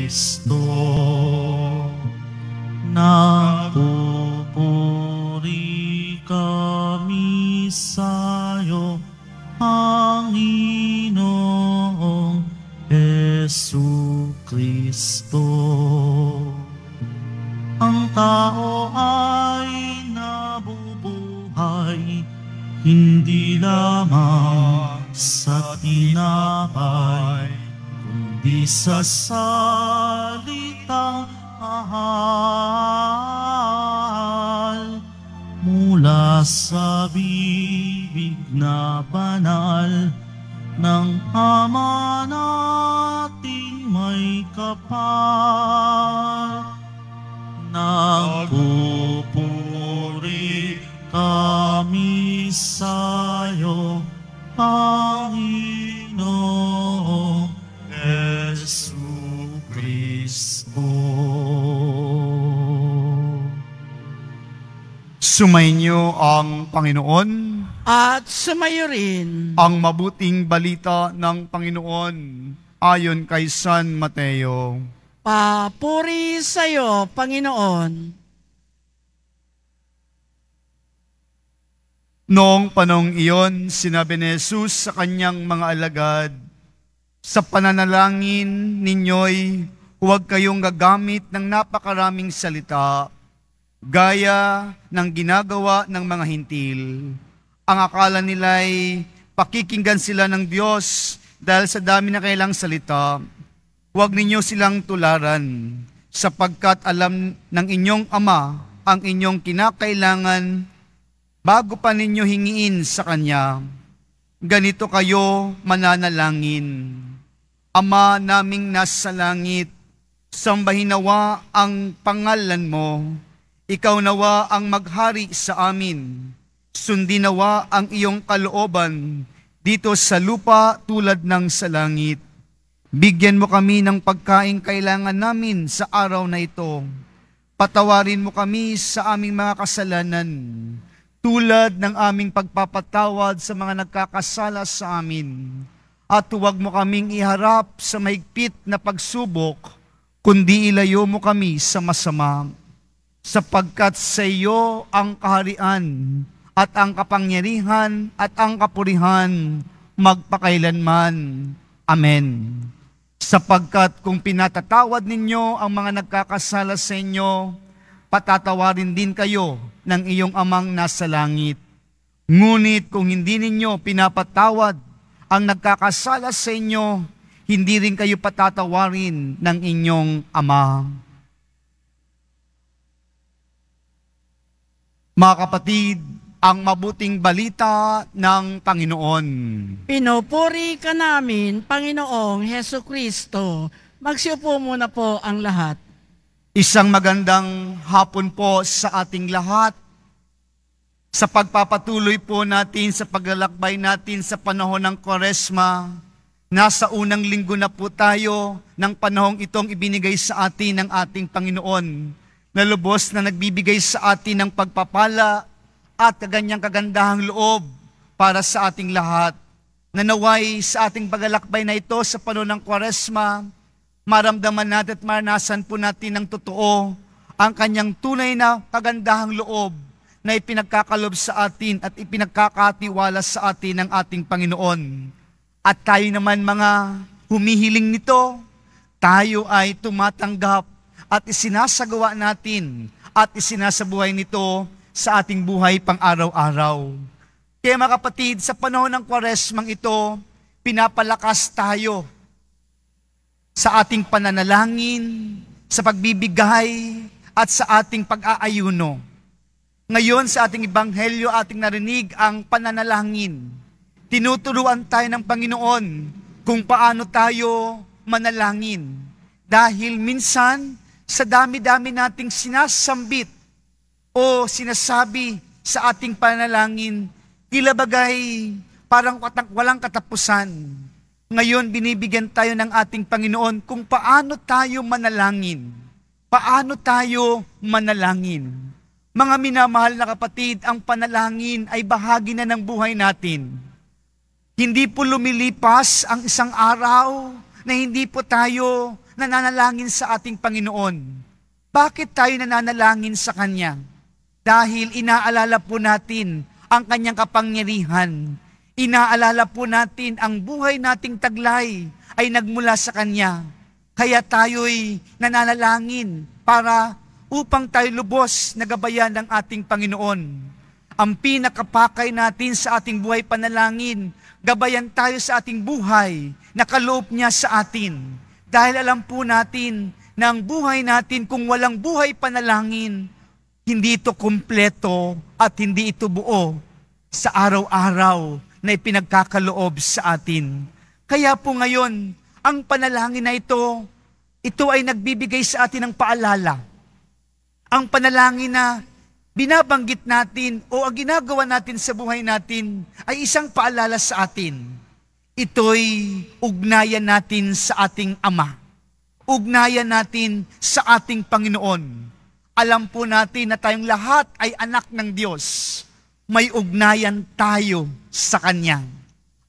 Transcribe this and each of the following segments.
Kristo. Nagpupuri kami sa'yo, Panginoong Hesu Kristo. Ang tao ay nabubuhay hindi lamang sa tinapay, kundi sa salitang mahal mula sa bibig na banal ng Ama nating may kapal. Nagpupuri kami sa'yo, Panginoong Hesu Kristo. Sumainyo ang Panginoon at sumayo rin ang mabuting balita ng Panginoon ayon kay San Mateo. Papuri sa'yo, Panginoon. Noong panahong iyon, sinabi ni Jesus sa kanyang mga alagad, sa pananalangin ninyo'y huwag kayong gagamit ng napakaraming salita, gaya ng ginagawa ng mga hintil. Ang akala nila'y pakikinggan sila ng Diyos dahil sa dami na kailang salita. Huwag ninyo silang tularan, sapagkat alam ng inyong Ama ang inyong kinakailangan bago pa ninyo hingiin sa Kanya. Ganito kayo mananalangin. Ama naming nasa langit, sambahin nawa ang pangalan mo. Ikaw nawa ang maghari sa amin. Sundin nawa ang iyong kalooban dito sa lupa tulad ng sa langit. Bigyan mo kami ng pagkain kailangan namin sa araw na ito. Patawarin mo kami sa aming mga kasalanan, tulad ng aming pagpapatawad sa mga nagkakasala sa amin. At huwag mo kaming iharap sa mahigpit na pagsubok, kundi ilayo mo kami sa masama. Sapagkat sa iyo ang kaharian at ang kapangyarihan at ang kapurihan magpakailanman. Amen. Sapagkat kung pinatatawad ninyo ang mga nagkakasala sa inyo, patatawarin din kayo ng iyong Amang nasa langit. Ngunit kung hindi ninyo pinapatawad ang nagkakasala sa inyo, hindi rin kayo patatawarin ng inyong Ama. Mga kapatid, ang mabuting balita ng Panginoon. Pinupuri ka namin, Panginoong Hesu Kristo. Magsiupo muna po ang lahat. Isang magandang hapon po sa ating lahat. Sa pagpapatuloy po natin sa paglalakbay natin sa panahon ng Kwaresma, nasa unang linggo na po tayo ng panahong itong ibinigay sa atin ng ating Panginoon, na lubos na nagbibigay sa atin ng pagpapala at kaganyang kagandahang loob para sa ating lahat. Nanaway sa ating paglalakbay na ito sa panahon ng Kwaresma, maramdaman natin at maranasan po natin ng totoo ang kanyang tunay na kagandahang loob na ipinagkakalob sa atin at ipinagkakatiwala sa atin ng ating Panginoon. At tayo naman mga humihiling nito, tayo ay tumatanggap at isinasagawa natin at isinasabuhay nito sa ating buhay pang-araw-araw. Kaya mga kapatid, sa panahon ng Kwaresmang ito, pinapalakas tayo sa ating pananalangin, sa pagbibigay, at sa ating pag-aayuno. Ngayon sa ating Ebanghelyo, ating narinig ang pananalangin. Tinuturuan tayo ng Panginoon kung paano tayo manalangin. Dahil minsan, sa dami-dami nating sinasambit o sinasabi sa ating panalangin, tila bagay parang walang katapusan. Ngayon, binibigyan tayo ng ating Panginoon kung paano tayo manalangin. Paano tayo manalangin? Mga minamahal na kapatid, ang panalangin ay bahagi na ng buhay natin. Hindi po lumilipas ang isang araw na hindi po tayo nananalangin sa ating Panginoon? Bakit tayo nananalangin sa Kanya? Dahil inaalala po natin ang Kanyang kapangyarihan. Inaalala po natin ang buhay nating taglay ay nagmula sa Kanya. Kaya tayo'y nananalangin para upang tayo lubos na gabayan ng ating Panginoon. Ang pinakapakay natin sa ating buhay panalangin, gabayan tayo sa ating buhay, nakaloob niya sa atin. Dahil alam po natin na ang buhay natin kung walang buhay panalangin, hindi ito kumpleto at hindi ito buo sa araw-araw na ipinagkakaloob sa atin. Kaya po ngayon, ang panalangin na ito ay nagbibigay sa atin ng paalala. Ang panalangin na binabanggit natin o ang ginagawa natin sa buhay natin ay isang paalala sa atin. Ito'y ugnayan natin sa ating Ama. Ugnayan natin sa ating Panginoon. Alam po natin na tayong lahat ay anak ng Diyos. May ugnayan tayo sa Kanya.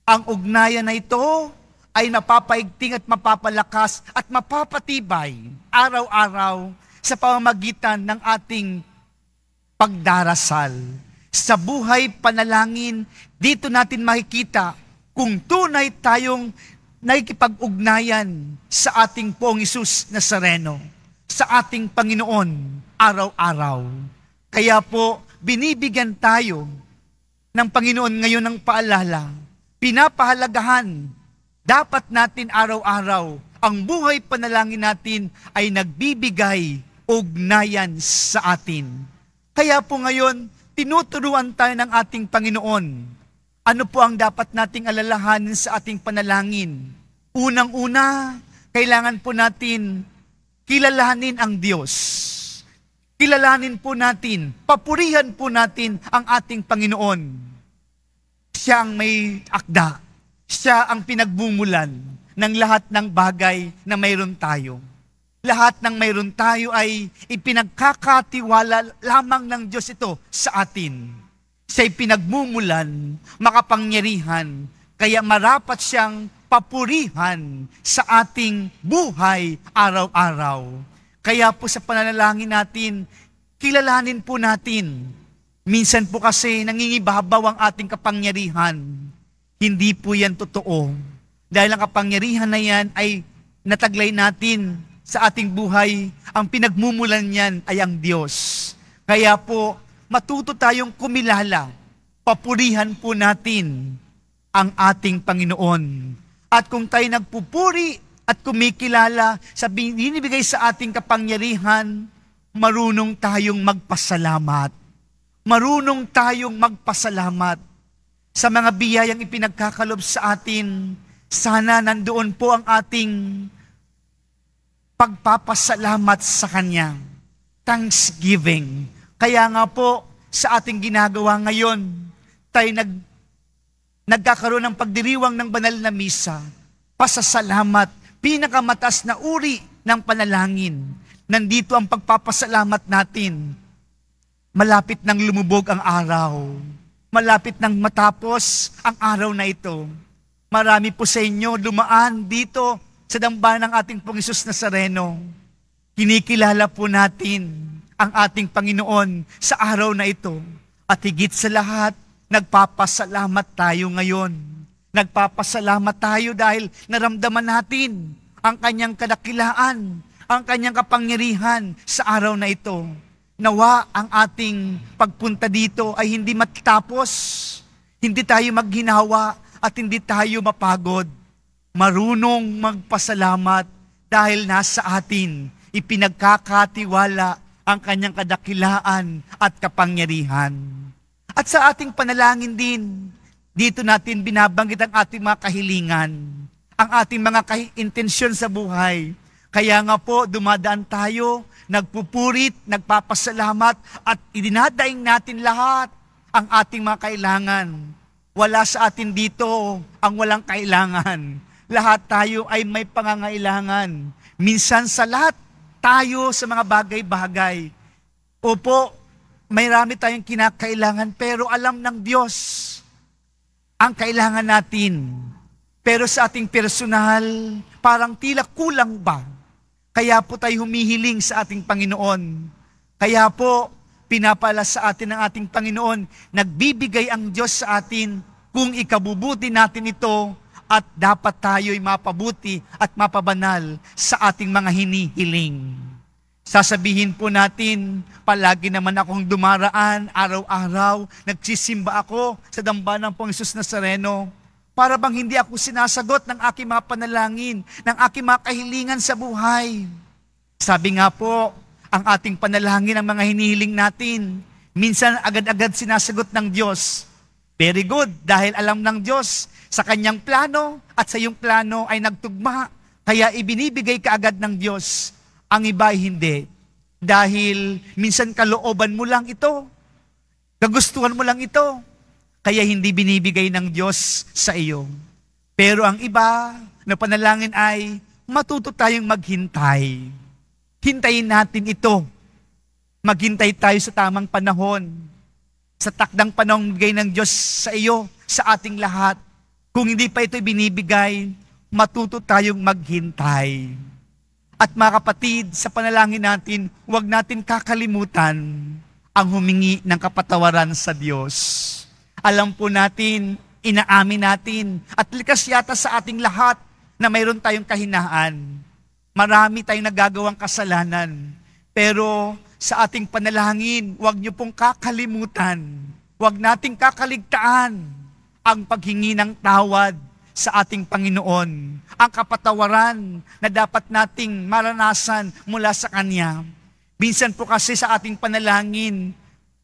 Ang ugnayan na ito ay napapaigting at mapapalakas at mapapatibay araw-araw sa pamamagitan ng ating pagdarasal. Sa buhay panalangin, dito natin makikita kung tunay tayong nakikipag-ugnayan sa ating Poong Hesus Nazareno, sa ating Panginoon araw-araw. Kaya po, binibigyan tayo ng Panginoon ngayon ng paalala, pinapahalagahan. Dapat natin araw-araw, ang buhay panalangin natin ay nagbibigay ugnayan sa atin. Kaya po ngayon, tinuturuan tayo ng ating Panginoon. Ano po ang dapat nating alalahanin sa ating panalangin? Unang-una, kailangan po natin kilalanin ang Diyos. Kilalanin po natin, papurihan po natin ang ating Panginoon. Siya ang may akda. Siya ang pinagbumulan ng lahat ng bagay na mayroon tayo. Lahat ng mayroon tayo ay ipinagkakatiwala lamang ng Diyos ito sa atin. Siya'y pinagmumulan, makapangyarihan, kaya marapat siyang papurihan sa ating buhay araw-araw. Kaya po sa pananalangin natin, kilalanin po natin. Minsan po kasi nangingibabaw ang ating kapangyarihan. Hindi po yan totoo. Dahil ang kapangyarihan na yan ay nataglay natin sa ating buhay. Ang pinagmumulan niyan ay ang Diyos. Kaya po, matuto tayong kumilala. Papurihan po natin ang ating Panginoon. At kung tayo nagpupuri at kumikilala sa binibigay sa ating kapangyarihan, marunong tayong magpasalamat. Marunong tayong magpasalamat sa mga biyayang ipinagkakalob sa atin. Sana nandoon po ang ating pagpapasalamat sa Kanya. Thanksgiving. Kaya nga po, sa ating ginagawa ngayon, tayo nagkakaroon ng pagdiriwang ng banal na misa. Pasasalamat, pinakamataas na uri ng panalangin. Nandito ang pagpapasalamat natin. Malapit nang lumubog ang araw. Malapit nang matapos ang araw na ito. Marami po sa inyo dumaan dito sa dambana ng ating Poong Hesus Nazareno. Kinikilala po natin ang ating Panginoon sa araw na ito. At higit sa lahat, nagpapasalamat tayo ngayon. Nagpapasalamat tayo dahil naramdaman natin ang Kanyang kadakilaan, ang Kanyang kapangyarihan sa araw na ito. Nawa ang ating pagpunta dito ay hindi matapos, hindi tayo maghinawa at hindi tayo mapagod. Marunong magpasalamat dahil nasa atin ipinagkakatiwala ang Kanyang kadakilaan at kapangyarihan. At sa ating panalangin din, dito natin binabanggit ang ating mga kahilingan, ang ating mga intensyon sa buhay. Kaya nga po, dumadaan tayo, nagpupurit, nagpapasalamat, at idinadaing natin lahat ang ating mga kailangan. Wala sa atin dito ang walang kailangan. Lahat tayo ay may pangangailangan. Minsan sa lahat tayo sa mga bagay-bagay. Opo, marami tayong kinakailangan, pero alam ng Diyos ang kailangan natin. Pero sa ating personal, parang tila kulang ba? Kaya po tayo humihiling sa ating Panginoon. Kaya po, pinapala sa atin ng ating Panginoon, nagbibigay ang Diyos sa atin kung ikabubuti natin ito at dapat tayo'y mapabuti at mapabanal sa ating mga hinihiling. Sasabihin po natin, palagi naman akong dumaraan, araw-araw, nagsisimba ako sa dambana ng Pong Hesus Nazareno, para bang hindi ako sinasagot ng aking mga panalangin, ng aking mga kahilingan sa buhay. Sabi nga po, ang ating panalangin, ang mga hinihiling natin, minsan agad-agad sinasagot ng Diyos. Very good, dahil alam ng Diyos, sa kanyang plano at sa iyong plano ay nagtugma, kaya ibinibigay kaagad ng Diyos. Ang iba ay hindi. Dahil minsan kalooban mo lang ito, kagustuhan mo lang ito, kaya hindi binibigay ng Diyos sa iyo. Pero ang iba na panalangin ay matuto tayong maghintay. Hintayin natin ito. Maghintay tayo sa tamang panahon. Sa takdang panahon bigay ng Diyos sa iyo, sa ating lahat. Kung hindi pa ito binibigay, matuto tayong maghintay. At mga kapatid, sa panalangin natin, huwag natin kakalimutan ang humingi ng kapatawaran sa Diyos. Alam po natin, inaamin natin, at likas yata sa ating lahat na mayroon tayong kahinaan. Marami tayong nagagawang kasalanan. Pero sa ating panalangin, huwag niyo pong kakalimutan, huwag nating kakaligtaan ang paghingi ng tawad sa ating Panginoon, ang kapatawaran na dapat nating maranasan mula sa Kanya. Minsan po kasi sa ating panalangin,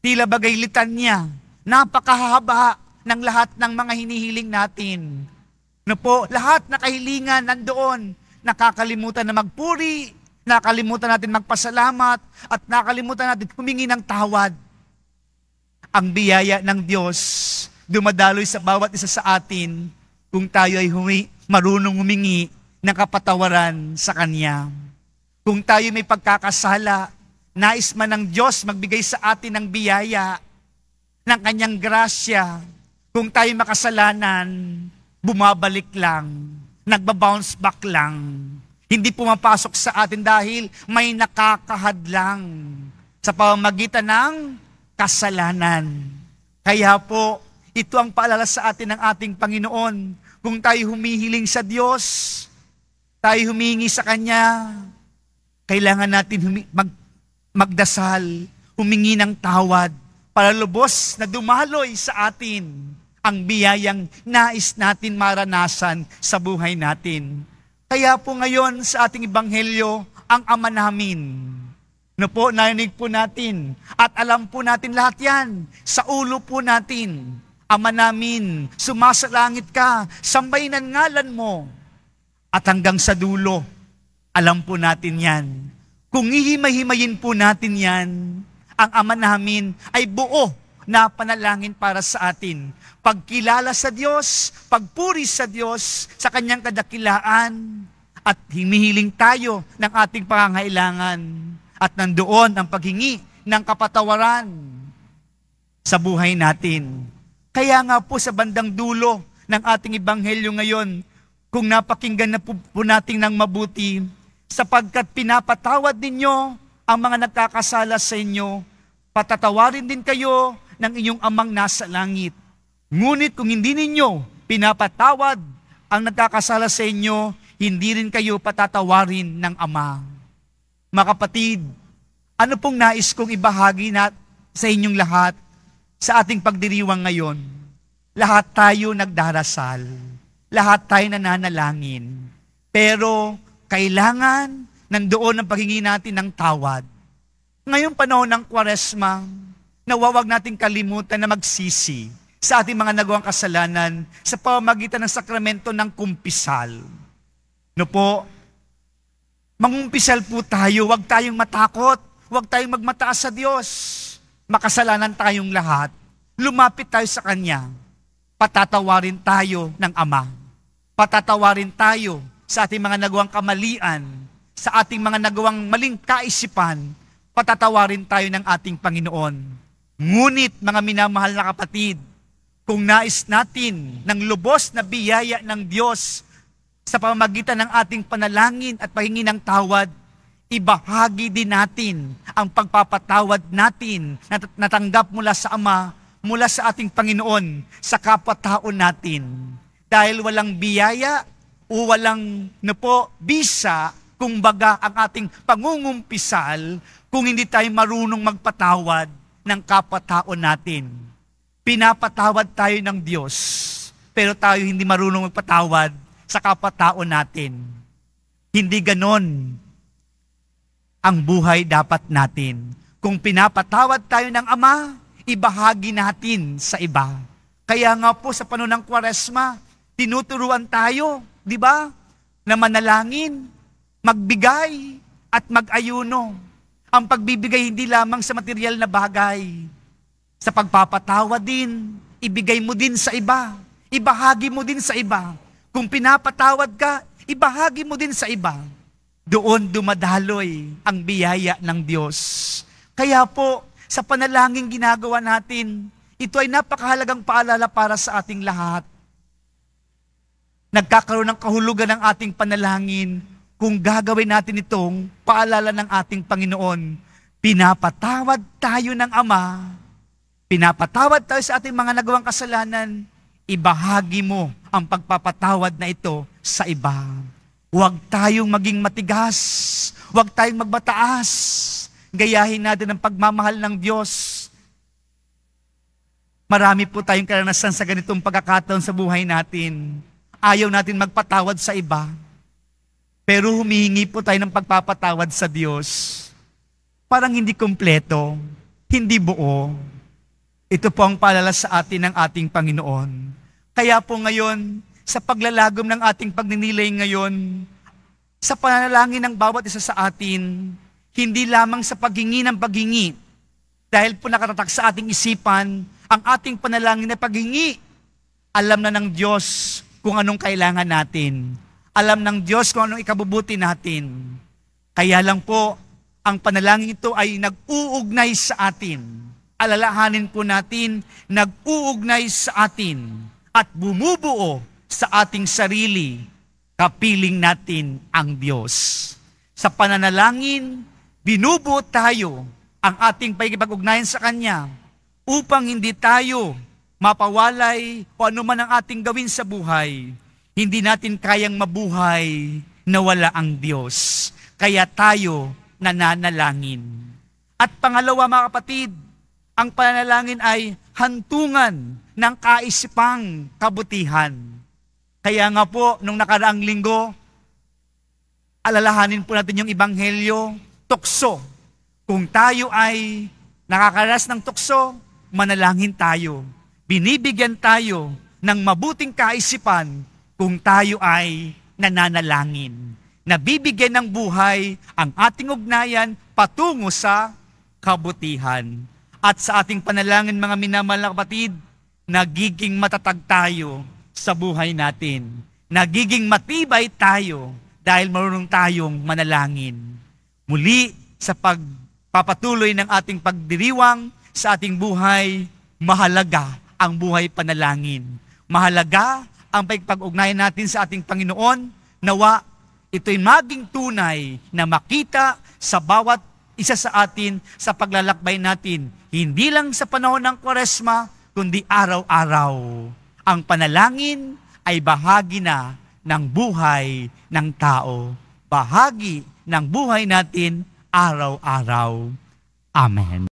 tila bagay litanya, napakahaba ng lahat ng mga hinihiling natin. Lahat na kahilingan nandoon, nakakalimutan na magpuri, nakakalimutan natin magpasalamat, at nakakalimutan natin humingi ng tawad. Ang biyaya ng Diyos, dumadaloy sa bawat isa sa atin, kung tayo ay marunong humingi ng kapatawaran sa Kanya. Kung tayo may pagkakasala, nais man ng Diyos magbigay sa atin ng biyaya, ng Kanyang grasya. Kung tayo makasalanan, bumabalik lang, nagbabounce back lang. Hindi pumapasok sa atin dahil may nakakahadlang sa pamamagitan ng kasalanan. Kaya po, ito ang paalala sa atin ng ating Panginoon. Kung tayo humihiling sa Diyos, tayo humingi sa Kanya, kailangan natin magdasal, humingi ng tawad, para lubos na dumaloy sa atin ang biyayang nais natin maranasan sa buhay natin. Kaya po ngayon sa ating ebanghelyo, ang Ama namin. Narinig po natin at alam po natin lahat yan sa ulo po natin. Ama namin, sumasalangit ka, sambahin ang ngalan mo. At hanggang sa dulo, alam po natin yan. Kung hihimay-himayin po natin yan, ang Ama namin ay buo na panalangin para sa atin. Pagkilala sa Diyos, pagpuri sa Diyos, sa Kanyang kadakilaan, at hinihiling tayo ng ating pangangailangan. At nandoon ang paghingi ng kapatawaran sa buhay natin. Kaya nga po sa bandang dulo ng ating ebanghelyo ngayon, kung napakinggan na po natin ng mabuti, sapagkat pinapatawad ninyo ang mga nagkakasala sa inyo, patatawarin din kayo ng inyong Amang nasa langit. Ngunit kung hindi ninyo pinapatawad ang nagkakasala sa inyo, hindi rin kayo patatawarin ng Ama. Mga kapatid, ano pong nais kong ibahagi sa inyong lahat sa ating pagdiriwang ngayon? Lahat tayo nagdarasal, lahat tayo nananalangin, pero kailangan nandoon ang paghingi natin ng tawad. Ngayong panahon ng Kwaresma, nawawag natin kalimutan na magsisi sa ating mga nagawang kasalanan sa pamamagitan ng sakramento ng kumpisal. Mangumpisal po tayo, huwag tayong matakot, huwag tayong magmataas sa Diyos. Makasalanan tayong lahat. Lumapit tayo sa Kanya. Patatawarin tayo ng Ama. Patatawarin tayo sa ating mga nagawang kamalian, sa ating mga nagawang maling kaisipan, patatawarin tayo ng ating Panginoon. Ngunit, mga minamahal na kapatid, kung nais natin ng lubos na biyaya ng Diyos sa pamamagitan ng ating panalangin at paghingi ng tawad, ibahagi din natin ang pagpapatawad natin na natanggap mula sa Ama, mula sa ating Panginoon, sa kapwa-tao natin. Dahil walang biyaya o walang bisa, kumbaga ang ating pangungumpisal, kung hindi tayo marunong magpatawad ng kapwa-tao natin. Pinapatawad tayo ng Diyos, pero tayo hindi marunong magpatawad sa kapwa-tao natin. Hindi ganon ang buhay dapat natin. Kung pinapatawad tayo ng Ama, ibahagi natin sa iba. Kaya nga po sa panahon ng Kwaresma, tinuturuan tayo, di ba? Na manalangin, magbigay, at mag-ayuno. Ang pagbibigay hindi lamang sa material na bagay. Sa pagpapatawad din, ibigay mo din sa iba. Ibahagi mo din sa iba. Kung pinapatawad ka, ibahagi mo din sa iba. Doon dumadaloy ang biyaya ng Diyos. Kaya po, sa panalangin ginagawa natin, ito ay napakahalagang paalala para sa ating lahat. Nagkakaroon ng kahulugan ng ating panalangin kung gagawin natin itong paalala ng ating Panginoon. Pinapatawad tayo ng Ama, pinapatawad tayo sa ating mga nagawang kasalanan, ibahagi mo ang pagpapatawad na ito sa iba. Huwag tayong maging matigas. Huwag tayong magbataas. Gayahin natin ang pagmamahal ng Diyos. Marami po tayong karanasan sa ganitong pagkakataon sa buhay natin. Ayaw natin magpatawad sa iba. Pero humihingi po tayo ng pagpapatawad sa Diyos. Parang hindi kompleto, hindi buo. Ito po ang paalala sa atin ng ating Panginoon. Kaya po ngayon, sa paglalagom ng ating pagninilay ngayon, sa panalangin ng bawat isa sa atin, hindi lamang sa paghingi ng paghingi, dahil po nakatatak sa ating isipan, ang ating panalangin na paghingi, alam na ng Diyos kung anong kailangan natin. Alam ng Diyos kung anong ikabubuti natin. Kaya lang po, ang panalangin ito ay nag-uugnay sa atin. Alalahanin po natin, nag-uugnay sa atin at bumubuo sa ating sarili, kapiling natin ang Diyos. Sa pananalangin, binubuo tayo ang ating pakikipag-ugnayan sa Kanya upang hindi tayo mapawalay o anuman ang ating gawin sa buhay. Hindi natin kayang mabuhay na wala ang Diyos. Kaya tayo nananalangin. At pangalawa mga kapatid, ang pananalangin ay hantungan ng kaisipang kabutihan. Kaya nga po, nung nakaraang linggo, alalahanin po natin yung Ebanghelyo, tukso. Kung tayo ay nakakaranas ng tukso, manalangin tayo. Binibigyan tayo ng mabuting kaisipan kung tayo ay nananalangin. Nabibigyan ng buhay ang ating ugnayan patungo sa kabutihan. At sa ating panalangin, mga minamahal na kapatid, nagiging matatag tayo sa buhay natin. Nagiging matibay tayo dahil marunong tayong manalangin. Muli, sa pagpapatuloy ng ating pagdiriwang sa ating buhay, mahalaga ang buhay panalangin. Mahalaga ang pag-ugnayan natin sa ating Panginoon. Nawa, ito'y maging tunay na makita sa bawat isa sa atin sa paglalakbay natin. Hindi lang sa panahon ng Kwaresma, kundi araw-araw. Ang panalangin ay bahagi na ng buhay ng tao. Bahagi ng buhay natin araw-araw. Amen.